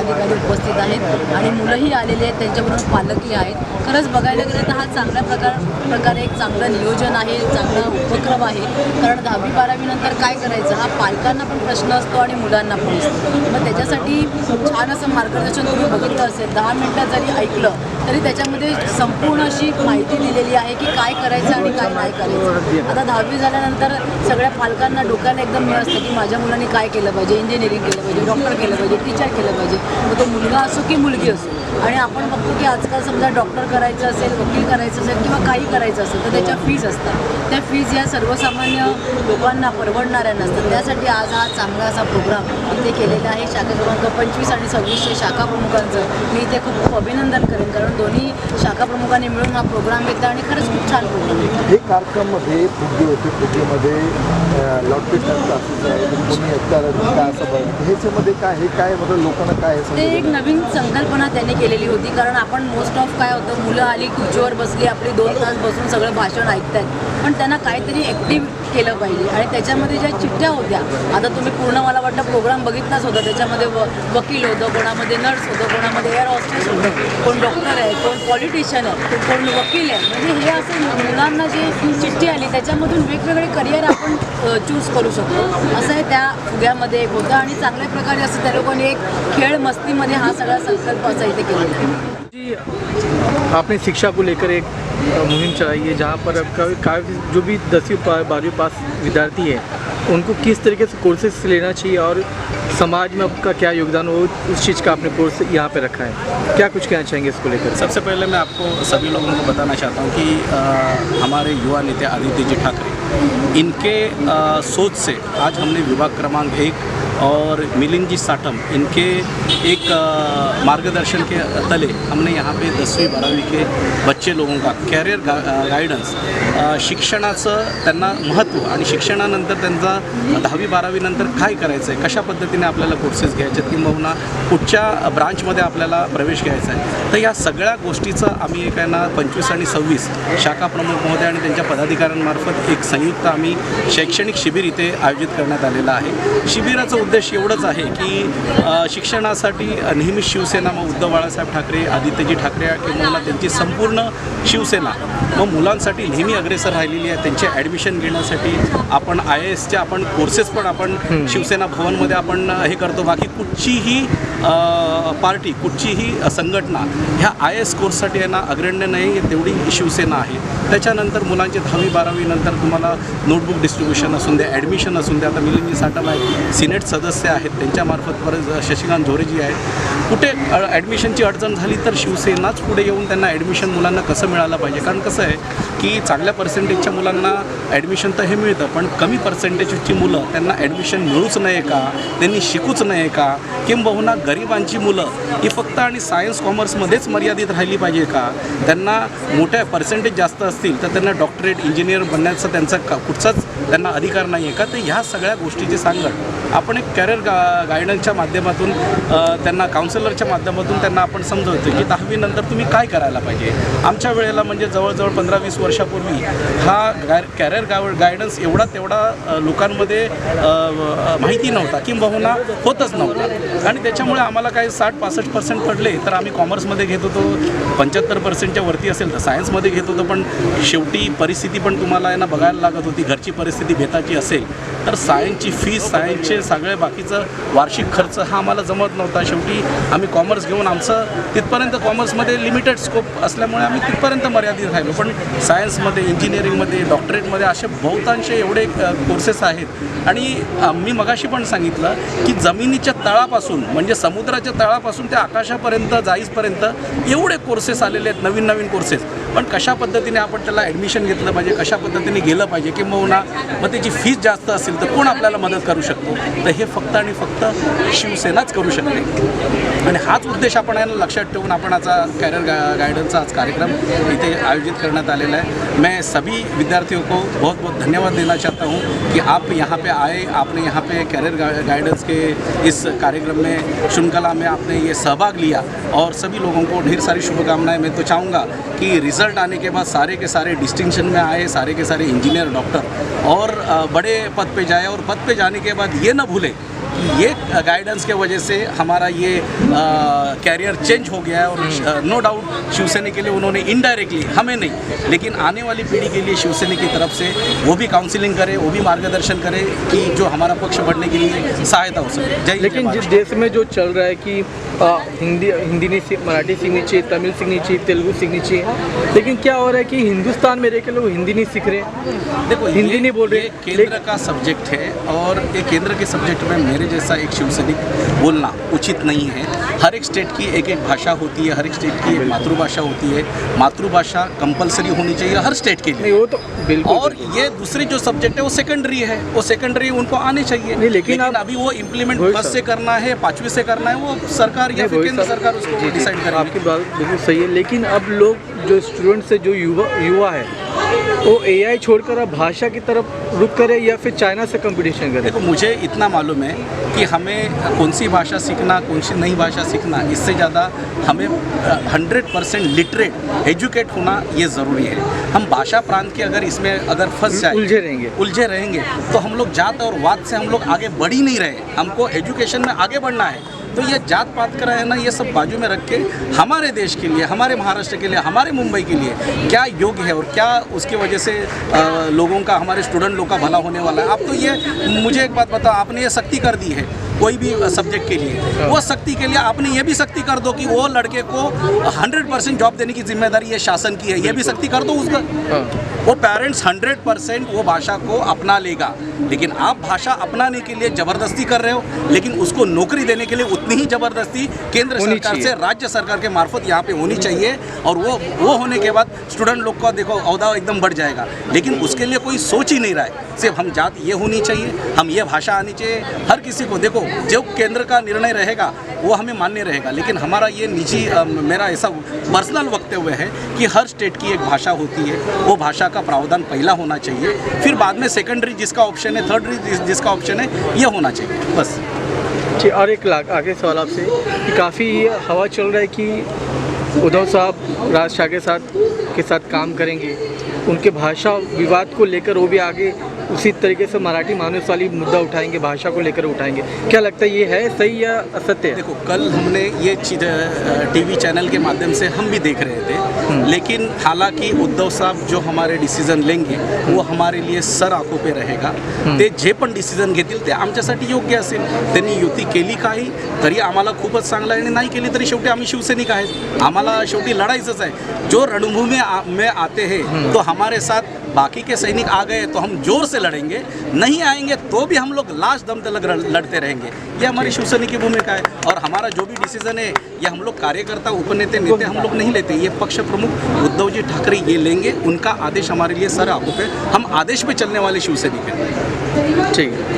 पदाधिकारी उपस्थित आहेत आणि मुलंही आलेली आहेत, त्यांच्याबरोबर पालकही आहेत. खरंच बघायला गेलं तर हा चांगल्या प्रकारे एक चांगलं नियोजन आहे, चांगला उपक्रम आहे. कारण 10वी-12वी नंतर काय करायचं हा पालकांना पण प्रश्न असतो आणि मुलांना पण असतो. मग त्याच्यासाठी छान असं मार्गदर्शन तुम्ही बघितलं असेल. 10 मिनटं जरी ऐकलं तरी त्याच्यामध्ये संपूर्ण अशी माहिती दिलेली आहे की काय करायचं आणि काय नाही करायचं. आता 10वी झाल्यानंतर सगळ्या पालकांना डोक्याला एकदम हे असतं की माझ्या मुलांनी काय केलं पाहिजे, इंजिनिअरिंग केलं पाहिजे, डॉक्टर केलं पाहिजे, टीचर केलं पाहिजे. मग तो मुलगा असो की मुलगी असो. आणि आपण बघतो की आजकाल समजा डॉक्टर करायचं असेल, वकील करायचं असेल किंवा काही करायचं असेल तर त्याच्या फीज असतात. त्या फीज या सर्वसामान्य लोकांना परवडणाऱ्या नसतात. त्यासाठी आज हा चांगला असा प्रोग्राम इथे केलेला आहे. शाखा क्रमांक 25 आणि 26चे शाखा प्रमुखांचं मी इथे खूप अभिनंदन करेन, कारण दोन्ही शाखा प्रमुखांनी मिळून हा प्रोग्राम घेतला आणि खरंच खूप छान प्रोग्राम आहे. हे कार्यक्रममध्ये फुगे होते, फुगेमध्ये लॉटरी क्लासेस आहे, कोणी काय असं बघ ह्याच्यामध्ये काय हे काय मतलब लोकांना काय ते एक नवीन संकल्पना त्यांनी केलेली होती. कारण आपण मोस्ट ऑफ काय होतं, मुलं आली खुर्चीवर बसली, आपली 2 तास बसून सगळं भाषण ऐकतात, पण त्यांना काहीतरी ॲक्टिव्ह केलं पाहिजे. आणि त्याच्यामध्ये ज्या चिठ्ठ्या होत्या, आता तुम्ही पूर्ण मला वाटतं प्रोग्राम बघितलाच होता. त्याच्यामध्ये वकील होतं, कोणामध्ये नर्स होतं, कोणामध्ये एअर हॉस्टेस होतं, कोण डॉक्टर आहे, कोण पॉलिटिशियन आहे, कोण वकील आहे. म्हणजे हे असं मुलांना जी चिठ्ठी आली त्याच्यामधून वेगवेगळे करिअर आपण चूज करू शकतो, असं आहे त्या फुग्यामध्ये एक होतं. आणि चांगल्या प्रकारे असं त्या लोकांनी एक खेळ मस्तीमध्ये हा सगळा संकल्प असा इथे केलेला आहे. जी, आपने शिक्षा को लेकर एक मुहिम चलाई है जहाँ पर आपका जो भी 10वीं 12वीं पास विद्यार्थी है उनको किस तरीके से कोर्सेज लेना चाहिए और समाज में आपका क्या योगदान हो, उस चीज़ का आपने कोर्स यहाँ पे रखा है, क्या कुछ कहना चाहेंगे इसको लेकर? सबसे पहले मैं आपको सभी लोगों को बताना चाहता हूँ कि हमारे युवा नेता आदित्य जी ठाकरे, इनके सोच से आज हमने विभाग क्रमांक 1 और मिलिंद जी साटम, इनके एक मार्गदर्शन के तले हमने यहाँ पे 10वीं 12वीं के बच्चे लोगों का कॅरियर गायडन्स, शिक्षणाचं त्यांना महत्त्व आणि शिक्षणानंतर त्यांचा 10वी 12वी नंतर काय करायचं आहे, कशा पद्धतीने आपल्याला कोर्सेस घ्यायचे आहेत किंवा कुठच्या ब्रांचमध्ये आपल्याला प्रवेश घ्यायचा आहे. तर या सगळ्या गोष्टीचं आम्ही एक आहे ना 25 आणि 26 शाखा प्रमुख महोदय आणि त्यांच्या पदाधिकाऱ्यांमार्फत एक संयुक्त आम्ही शैक्षणिक शिबिर इथे आयोजित करण्यात आलेलं आहे. शिबिराचं उद्देश एवढंच आहे की शिक्षणासाठी नेहमी शिवसेना मग उद्धव बाळासाहेब ठाकरे, आदित्यजी ठाकरे किंवा त्यांची संपूर्ण शिवसेना मग मुलांसाठी नेहमी अग्रेसर राहिलेली आहे. त्यांचे ॲडमिशन घेण्यासाठी आपण IASचे आपण कोर्सेस पण आपण शिवसेना भवनमध्ये आपण हे करतो. बाकी कुठचीही पार्टी, कुठचीही संघटना ह्या IAS कोर्ससाठी आहे ना अग्रण्य नाही, तेवढी शिवसेना आहे. त्याच्यानंतर मुलांचे 10वी 12वी नंतर तुम्हाला नोटबुक डिस्ट्रीब्युशन असून द्या, ॲडमिशन असून द्या. आता मिलिंदजी साटम आहे, सिनेट सदस्य आहेत, त्यांच्यामार्फत परत शशिकांत झोरेजी आहेत. कुठे ॲडमिशनची अडचण झाली तर शिवसेनाच पुढे येऊन त्यांना ॲडमिशन मुलांना कसं मिळालं पाहिजे. कारण कसं आहे की चांगल्या पर्सेंटेजच्या मुलांना ॲडमिशन तर हे मिळतं, पण कमी पर्सेंटेजची मुलं त्यांना ॲडमिशन मिळूच नये का, त्यांनी शिकूच नये का, किंबहुना गरिबांची मुलं ही फक्त आणि सायन्स कॉमर्समध्येच मर्यादित राहिली पाहिजे का, त्यांना मोठ्या पर्सेंटेज जास्त असतील तर त्यांना डॉक्टरेट इंजिनियर बनण्याचा त्यांचा कुठचाच त्यांना अधिकार नाही आहे का. तर ह्या सगळ्या गोष्टीची सांगड आपण एक कॅरियर गायडन्सच्या माध्यमातून त्यांना काउन्सिलरच्या माध्यमातून त्यांना आपण समजवतो की 10वी नंतर तुम्ही काय करायला पाहिजे. आमच्या वेळेला म्हणजे जवळजवळ 15-20 वर्षापूर्वी हा कॅरियर गायडन्स तेवढा लोकांमध्ये माहिती नव्हता किंबहुना होतच नव्हता. आणि त्याच्यामुळे आम्हाला काही 60-65% पडले तर आम्ही कॉमर्समध्ये घेत होतो, 75%च्या वरती असेल तर सायन्समध्ये घेत होतो. पण शेवटी परिस्थिती पण तुम्हाला आहे ना बघायला लागत होती. घरची परिस्थिती बेताची असेल तर सायन्सची फीस, सायन्सचे सगळे बाकीचं वार्षिक खर्च हा आम्हाला जमत नव्हता. शेवटी आम्ही कॉमर्स घेऊन आमचं तिथपर्यंत कॉमर्समध्ये लिमिटेड स्कोप असल्यामुळे आम्ही तिथपर्यंत मर्यादित राहिलो. पण सायन्समध्ये, इंजिनिअरिंगमध्ये, डॉक्टरेटमध्ये असे बहुतांश एवढे कोर्सेस आहेत. आणि मी मगाशी पण सांगितलं की जमिनीच्या तळापासून म्हणजे समुद्राच्या तळापासून ते आकाशापर्यंत जाईसपर्यंत एवढे कोर्सेस आलेले आहेत, नवीन नवीन कोर्सेस. पण कशा पद्धतीने आपण त्याला ॲडमिशन घेतलं पाहिजे, कशा पद्धतीने गेलं पाहिजे किंबहुना मग त्याची फीस जास्त असेल तर कोण आपल्याला मदत करू शकतो. तर हे फक्त आणि फक्त शिवसेनाच करू शकते. आणि हाच उद्देश आपण याला लक्षात ठेवून आपण आजचा कॅरियर गाइडेंसचा आज कार्यक्रम इथे आयोजित करण्यात आलेला है। मैं सभी विद्यार्थियों को बहुत बहुत धन्यवाद देना चाहता हूँ कि आप यहाँ पे आए, आपने यहाँ पे कॅरियर गाइडेंस के इस कार्यक्रम में श्रृंखला में आपने ये सहभाग लिया और सभी लोगों को ढेर सारी शुभकामनाएं। मैं तो चाहूँगा कि रिज़ल्ट आने के बाद सारे के सारे डिस्टिंक्शन में आए, सारे के सारे इंजीनियर, डॉक्टर और बड़े पद पे जाए और पद पे जाने के बाद ये न भूले ये गाइडेंस के वजह से हमारा ये कैरियर चेंज हो गया है। और नो डाउट शिवसेना के लिए उन्होंने इनडायरेक्टली, हमें नहीं लेकिन आने वाली पीढ़ी के लिए शिवसेना की तरफ से वो भी काउंसलिंग करे, वो भी मार्गदर्शन करे कि जो हमारा पक्ष बढ़ने के लिए सहायता हो सके। जय हिंद, लेकिन जय जिस देश में जो चल रहा है कि हिंदी नहीं मराठी सीखनी चाहिए, तमिल सीखनी चाहिए, तेलुगु सीखनी चाहिए, लेकिन क्या हो रहा है कि हिंदुस्तान में रह के लोग हिंदी नहीं सीख रहे, देखो हिंदी नहीं बोल रहे। ये केंद्र का सब्जेक्ट है और ये केंद्र के सब्जेक्ट में मेरे जैसा एक शिवसैनिक बोलना उचित नहीं है। हर एक स्टेट की एक एक भाषा होती है, हर एक स्टेट की एक मातृभाषा होती है। मातृभाषा कंपलसरी होनी चाहिए हर स्टेट के नहीं लिए। वो तो बिल्कुल। और ये दूसरी जो सब्जेक्ट है वो सेकेंडरी है, वो सेकेंडरी उनको आने चाहिए। नहीं, लेकिन अभी वो इम्प्लीमेंट वही फर्स्ट सर। से करना है, 5वीं से करना है, वो सरकार या फिर केंद्र सरकार उसको डिसाइड करेगी। आपकी बात बिल्कुल सही है, लेकिन अब लोग जो स्टूडेंट्स है, जो युवा है, वो AI छोड़कर अब भाषा की तरफ रुख करे या फिर चाइना से कंपटीशन करे। देखो मुझे इतना मालूम है कि हमें कौन सी भाषा सीखना, कौन सी नई भाषा सीखना, इससे ज़्यादा हमें 100% लिटरेट एजुकेट होना ये ज़रूरी है। हम भाषा प्रांत के अगर इसमें अगर फंस जाए, उलझे रहेंगे तो हम लोग जात और वाद से हम लोग आगे बढ़ ही नहीं रहे। हमको एजुकेशन में आगे बढ़ना है। तो ये जात पात का है ना, ये सब बाजू में रख के हमारे देश के लिए, हमारे महाराष्ट्र के लिए, हमारे मुंबई के लिए क्या योग्य है और क्या उसकी वजह से लोगों का, हमारे स्टूडेंट लोग का भला होने वाला है। आप तो ये मुझे एक बात बताओ, आपने ये सख्ती कर दी है कोई भी सब्जेक्ट के लिए, वो सख्ती के लिए आपने ये भी सख्ती कर दो कि वो लड़के को 100% जॉब देने की जिम्मेदारी ये शासन की है, ये भी सख्ती कर दो उसका। वो पेरेंट्स 100% वो भाषा को अपना लेगा, लेकिन आप भाषा अपनाने के लिए ज़बरदस्ती कर रहे हो, लेकिन उसको नौकरी देने के लिए उतनी ही ज़बरदस्ती केंद्र सरकार से, राज्य सरकार के मार्फत यहाँ पे होनी चाहिए। और वो होने के बाद स्टूडेंट लोग का देखो औदा एकदम बढ़ जाएगा, लेकिन उसके लिए कोई सोच ही नहीं रहा है। सिर्फ हम जात ये होनी चाहिए, हम ये भाषा आनी चाहिए, हर किसी को। देखो जो केंद्र का निर्णय रहेगा वो हमें मान्य रहेगा, लेकिन हमारा ये निजी मेरा ऐसा पर्सनल वक्तव्य है कि हर स्टेट की एक भाषा होती है, वो भाषा का प्रावधान पहला होना चाहिए, फिर बाद में सेकेंडरी जिसका ऑप्शन है, थर्डरी जिसका ऑप्शन है, ये होना चाहिए बस। जी, और एक आगे सवाल आपसे कि काफ़ी हवा चल रहा है कि उद्धव साहब राज ठाकरे के साथ काम करेंगे, उनके भाषा विवाद को लेकर वो भी आगे उसी तरीके से मराठी मानस वाली मुद्दा उठाएंगे, भाषा को लेकर उठाएंगे। क्या लगता है ये है सही या असत्य है? देखो कल हमने ये चीज़ टीवी चैनल के माध्यम से हम भी देख रहे थे, लेकिन हालांकि उद्धव साहब जो हमारे डिसिजन लेंगे वो हमारे लिए सर आखों पे रहेगा। ते जे पण डिसिजन घेतील ते आमच्यासाठी योग्य असेल। त्यांनी युती केली काही तरी आम्हाला खूपच चांगलं आहे, आणि नाही केली तरी शेवटी आम्ही शिवसैनिक आहेत, आम्हाला शेवटी लढायचंच आहे। जो रणभूमि में आते हैं तो हमारे साथ बाकी के सैनिक आ गए तो हम जोर से लड़ेंगे, नहीं आएंगे तो भी हम लोग लास्ट दम तक लड़ते रहेंगे। ये हमारी शिवसेना की भूमिका है। और हमारा जो भी डिसीजन है ये हम लोग कार्यकर्ता, उपनेते, नेते हम लोग नहीं लेते, ये पक्ष प्रमुख उद्धव जी ठाकरे ये लेंगे। उनका आदेश हमारे लिए सर आंखों पे, हम आदेश पे चलने वाले शिवसैनिक हैं। ठीक है।